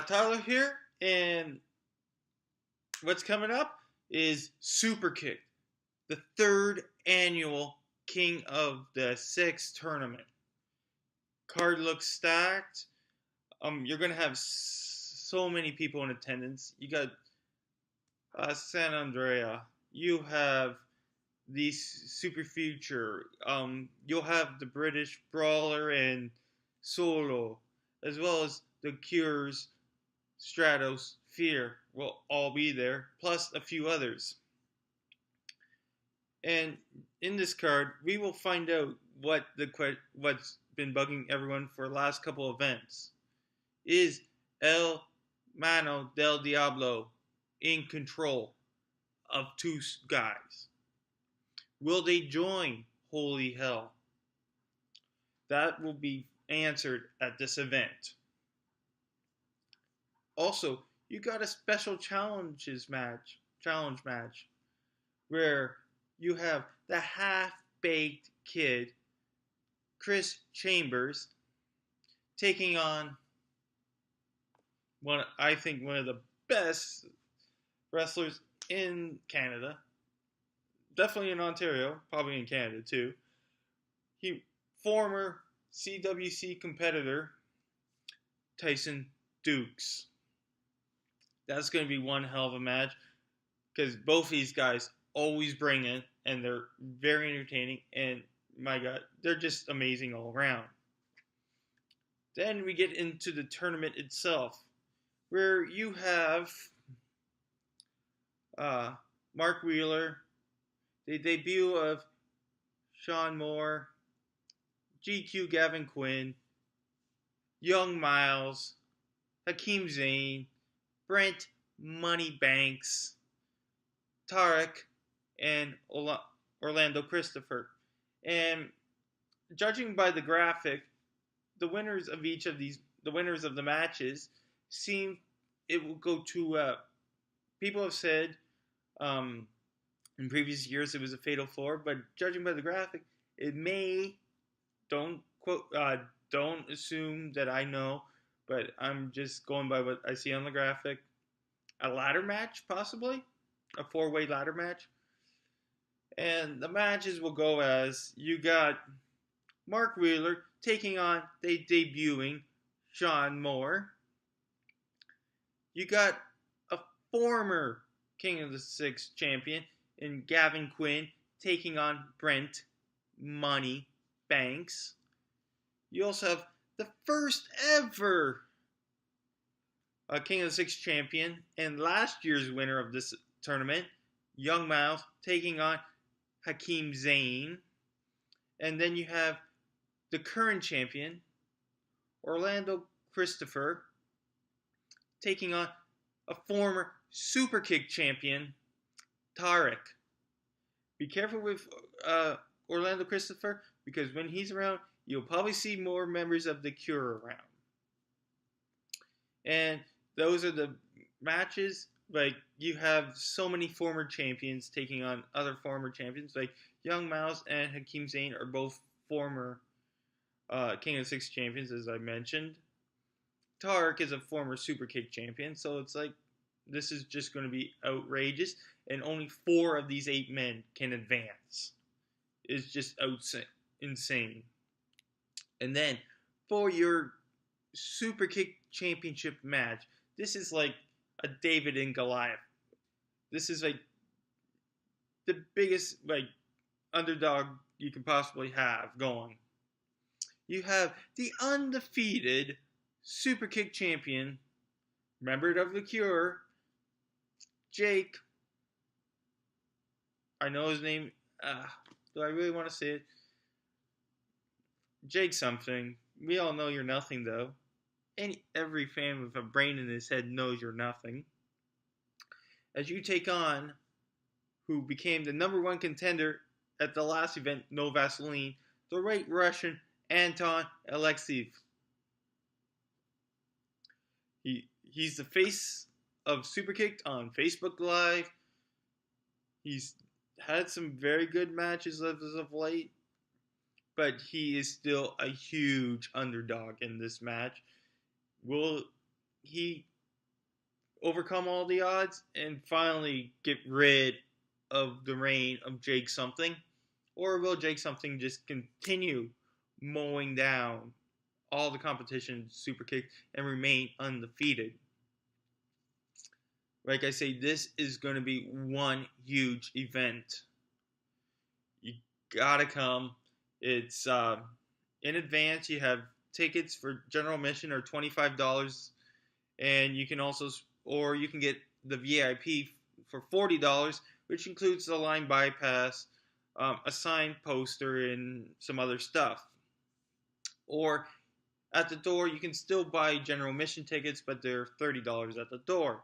Tyler here, and what's coming up is Superkick'd, the third annual King of the Six tournament. Card looks stacked. You're gonna have so many people in attendance. You got San Andrea. You have the Super Future. You'll have the British Brawler and Solo, as well as the Cure's Stratos, Fear will all be there, plus a few others. And in this card, we will find out what's been bugging everyone for the last couple of events. Is El Mano del Diablo in control of two guys? Will they join Holy Hell? That will be answered at this event. Also, you got a special challenge match where you have the half-baked kid Kris Chambers taking on one of the best wrestlers in Canada, definitely in Ontario, probably in Canada too. Former CWC competitor Tyson Dukes. That's going to be one hell of a match because both these guys always bring it, and they're very entertaining, and my God, they're just amazing all around. Then we get into the tournament itself, where you have Mark Wheeler, the debut of Shaun Moore, GQ Gavin Quinn, young Myles, Hakim Zane, Brent Money Banks, Tarik, and Orlando Christopher. And judging by the graphic, the winners of the matches seem it will go to. People have said in previous years it was a fatal four, but judging by the graphic, it may. Don't assume that I know, but I'm just going by what I see on the graphic. A ladder match, possibly a four-way ladder match. And the matches will go as you got Mark Wheeler taking on the debuting Shaun Moore. You got a former King of the Six champion in Gavin Quinn taking on Brent Money Banks. You also have the first ever King of the Six champion and last year's winner of this tournament, young Myles, taking on Hakim Zane. And then you have the current champion, Orlando Christopher, taking on a former Superkick'd champion, Tarik. Be careful with Orlando Christopher, because when he's around, you'll probably see more members of the Cure around. And those are the matches. Like, you have so many former champions taking on other former champions. Like, young Myles and Hakim Zane are both former King of the Six champions, as I mentioned. Tarik is a former Superkick'd champion, so it's like, this is just going to be outrageous. And only 4 of these 8 men can advance. It's just insane. And then, for your Superkick'd Championship match, this is like a David and Goliath. This is like the biggest underdog you can possibly have going. You have the undefeated Superkick'd champion, member of the Cure, Jake. I know his name. Do I really want to say it? Jake something. We all know you're nothing, though. Every fan with a brain in his head knows you're nothing. As you take on who became the number 1 contender at the last event, No Vaseline, the White Russian Anton Alexiev. He's the face of Superkick'd on Facebook Live. He's had some very good matches as of late, but he is still a huge underdog in this match. Will he overcome all the odds and finally get rid of the reign of Jake Something? Or will Jake Something just continue mowing down all the competition super kick and remain undefeated? Like I say, this is going to be one huge event. You gotta come. It's in advance. You have tickets for general admission are $25, and you can also, or you can get the VIP for $40, which includes the line bypass, a signed poster, and some other stuff. Or at the door, you can still buy general admission tickets, but they're $30 at the door.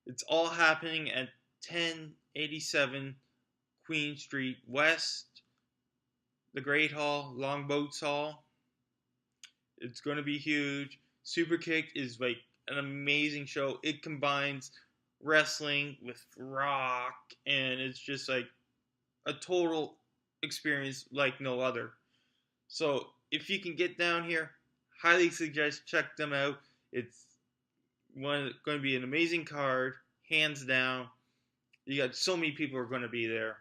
It's all happening at 1087 Queen Street West, the Great Hall, Longboat's Hall. It's going to be huge. Superkick'd is like an amazing show. It combines wrestling with rock, and it's just like a total experience like no other. So if you can get down here, highly suggest check them out. It's going to be an amazing card, hands down. You got so many people are going to be there.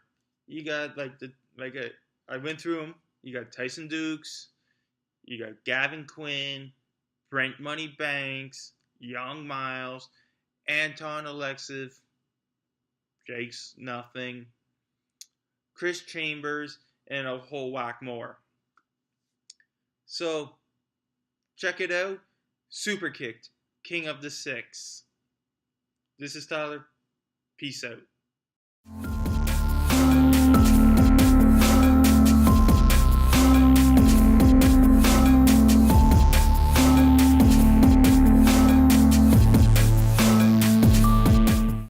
You got I went through them. You got Tyson Dukes, you got Gavin Quinn, Brent Money Banks, Young Myles, Anton Alexiev, Jake's Nothing, Kris Chambers, and a whole whack more. So check it out. Superkick'd, King of the Six. This is Tyler. Peace out.